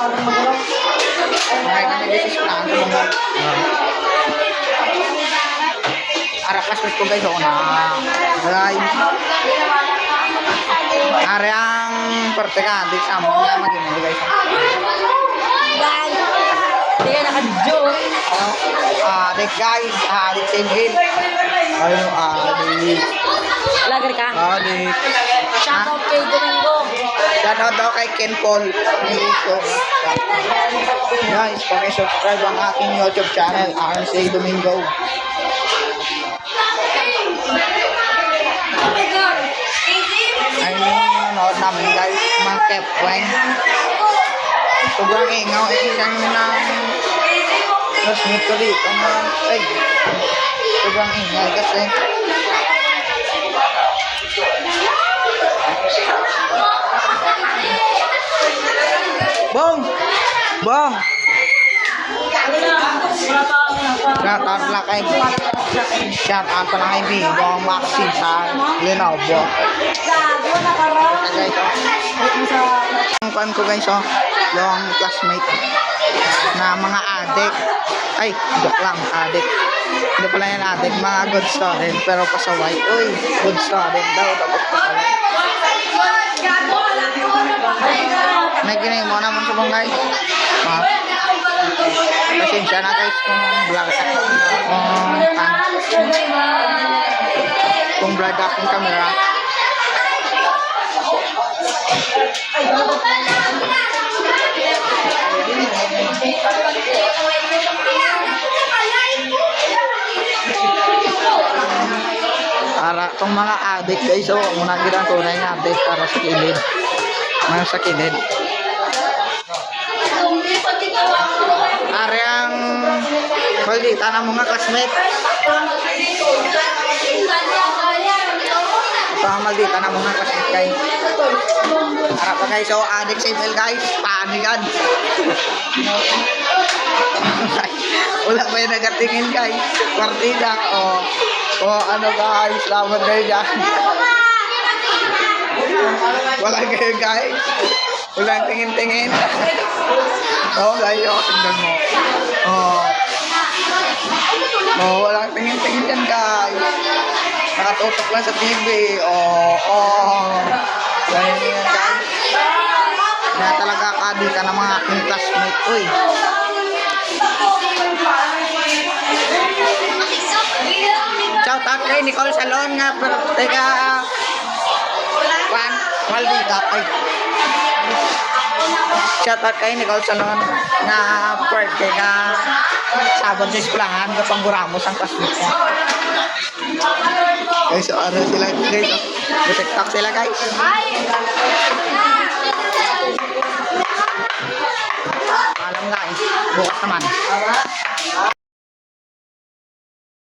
Ay, kami this is plan ko mga. Ara classmate ko guys, ako na. Guys. Ara ang parte ka, di sa mo na maging guys. Guys, hindi ka naka-video. Adik guys, adik Simhil. Ayun, adik. Lager ka? Adik. Shoutout kay Domingo. Shoutout daw kay Ken Paul. Guys, paki-subscribe ang aking YouTube channel, RNC Domingo. Ay, nanonood namin guys, mga Kepweng. Sobrang ingaw, isang ng classmate ko dito. Ay, sobrang ingay kasi. Bong! Bong! Shout out pala kay Bong Maxi sa Lenovo. Guys, ang pan ko guys, yung classmate na mga adik. Ay, joke lang, adik. Hindi pala yan adik, mga good student pero pasaway. Uy, good student daw, dapat pasaway. Naginay mo naman sa bong guys. Pasensya na guys kung vlog sa kung vlog akong camera. Para itong mga adik guys, so muna ginang tunay nga adik para sa kilid. Mga sa kilid. Aryang maldita na mga classmate. Ito maldita na mga classmate guys. Harap pa guys, so adik sa email guys, paanigan. Wala pa yung nagatingin guys. Partida o ano guys, laban kayo dyan. Wala kayo guys. Walang tingin-tingin. Guys, tignan mo. Walang tingin-tingin dyan guys. Nakatutok lang sa TV. Ganyan yan guys. Kaya talaga kadita ng mga aking classmate. Uy. Shout out kay Nicole Salon nga. Pero teka. Maldita. Ay. Shout out kay Nicole Salon na birthday ka Sabado sa esplahan kapag Ramos ang classmate niya. Guys, so ano sila guys? TikTok sila guys. Alam guys, bukas naman.